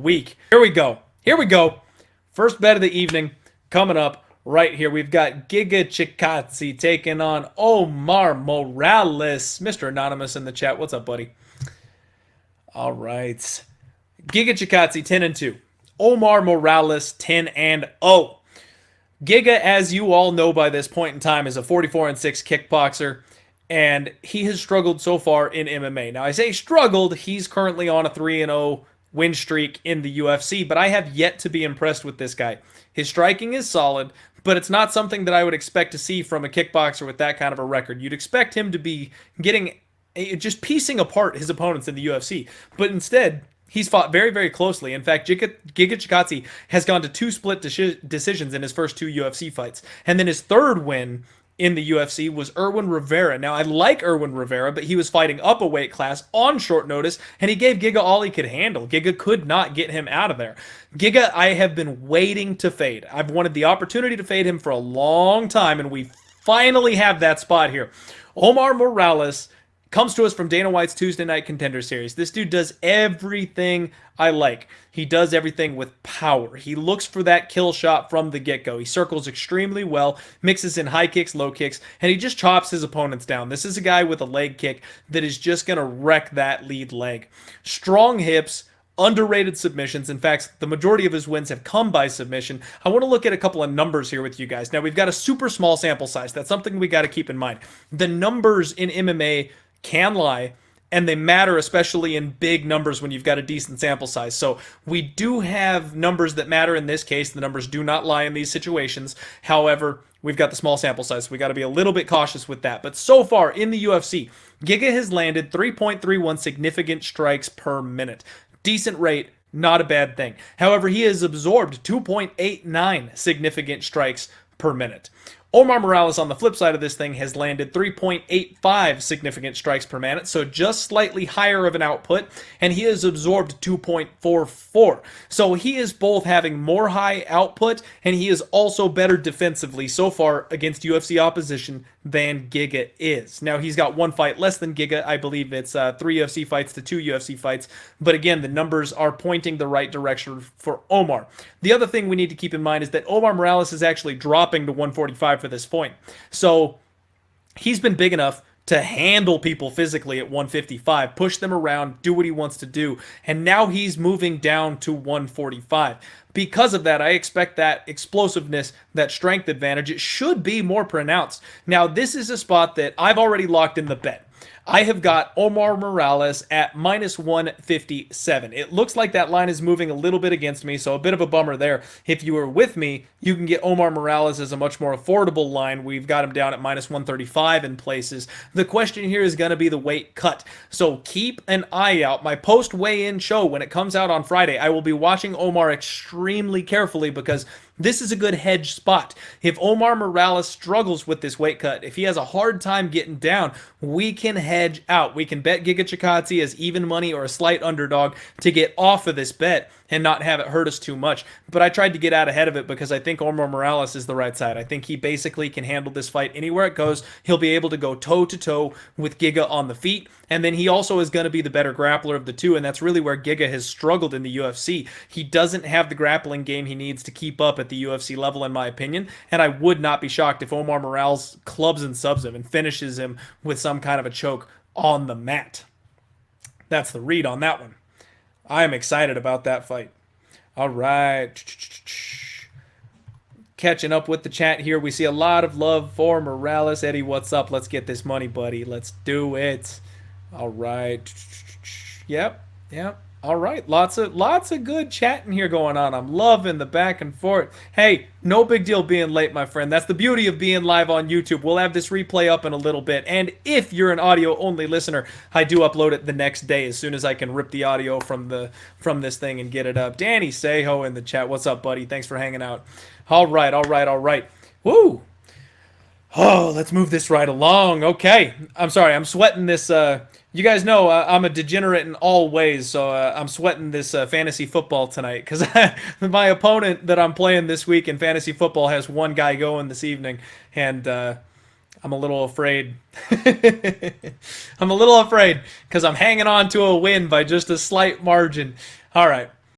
week. Here we go. Here we go. First bet of the evening coming up right here. We've got Giga Chikadze taking on Omar Morales. Mr. Anonymous in the chat. What's up, buddy? All right. Giga Chikadze 10-2. Omar Morales 10-0. Giga, as you all know by this point in time, is a 44-6 kickboxer, and he has struggled so far in MMA. Now, I say struggled, he's currently on a 3-0 win streak in the UFC, but I have yet to be impressed with this guy. His striking is solid, but it's not something that I would expect to see from a kickboxer with that kind of a record. You'd expect him to be just piecing apart his opponents in the UFC, but instead, he's fought very, very closely. In fact, Giga Chikadze has gone to 2 split decisions in his first 2 UFC fights. And then his third win in the UFC was Irwin Rivera. Now, I like Irwin Rivera, but he was fighting up a weight class on short notice, and he gave Giga all he could handle. Giga could not get him out of there. Giga, I have been waiting to fade. I've wanted the opportunity to fade him for a long time, and we finally have that spot here. Omar Morales comes to us from Dana White's Tuesday Night Contender Series. This dude does everything I like. He does everything with power. He looks for that kill shot from the get-go. He circles extremely well, mixes in high kicks, low kicks, and he just chops his opponents down. This is a guy with a leg kick that is just going to wreck that lead leg. Strong hips, underrated submissions. In fact, the majority of his wins have come by submission. I want to look at a couple of numbers here with you guys. Now, we've got a super small sample size. That's something we got to keep in mind. The numbers in MMA can lie, and they matter, especially in big numbers when you've got a decent sample size. So we do have numbers that matter in this case. The numbers do not lie in these situations. However, we've got the small sample size, so we got to be a little bit cautious with that. But so far in the UFC, Giga has landed 3.31 significant strikes per minute. Decent rate, not a bad thing. However, he has absorbed 2.89 significant strikes per minute. Omar Morales, on the flip side of this thing, has landed 3.85 significant strikes per minute, so just slightly higher of an output, and he has absorbed 2.44. So he is both having more high output, and he is also better defensively so far against UFC opposition than Giga is. Now, he's got 1 fight less than Giga. I believe it's 3 UFC fights to 2 UFC fights, but again, the numbers are pointing the right direction for Omar. The other thing we need to keep in mind is that Omar Morales is actually dropping to 145 for this point. So he's been big enough to handle people physically at 155, push them around, do what he wants to do, and now he's moving down to 145. Because of that, I expect that explosiveness, that strength advantage, it should be more pronounced. Now, this is a spot that I've already locked in the bet. I have got Omar Morales at minus 157. It looks like that line is moving a little bit against me, so a bit of a bummer there. If you were with me, you can get Omar Morales as a much more affordable line. We've got him down at minus 135 in places. The question here is going to be the weight cut, so keep an eye out. My post-weigh-in show, when it comes out on Friday, I will be watching Omar extremely carefully because this is a good hedge spot. If Omar Morales struggles with this weight cut, if he has a hard time getting down, we can hedge out. We can bet Giga Chikadze as even money or a slight underdog to get off of this bet and not have it hurt us too much. But I tried to get out ahead of it because I think Omar Morales is the right side. I think he basically can handle this fight anywhere it goes. He'll be able to go toe-to-toe with Giga on the feet, and then he also is going to be the better grappler of the two, and that's really where Giga has struggled in the UFC. He doesn't have the grappling game he needs to keep up at the UFC level, in my opinion, and I would not be shocked if Omar Morales clubs and subs him and finishes him with some kind of a choke on the mat. That's the read on that one. I am excited about that fight. All right. Catching up with the chat here. We see a lot of love for Morales. Eddie, what's up? Let's get this money, buddy. Let's do it. All right. Yep. All right. Lots of good chatting here going on. I'm loving the back and forth. Hey, no big deal being late, my friend. That's the beauty of being live on YouTube. We'll have this replay up in a little bit. And if you're an audio-only listener, I do upload it the next day as soon as I can rip the audio from this thing and get it up. Danny Seho in the chat. What's up, buddy? Thanks for hanging out. All right. Woo! Oh, let's move this right along. Okay. I'm sorry. I'm sweating this. You guys know I'm a degenerate in all ways, so I'm sweating this fantasy football tonight because my opponent that I'm playing this week in fantasy football has one guy going this evening, and I'm a little afraid. I'm a little afraid because I'm hanging on to a win by just a slight margin. All right.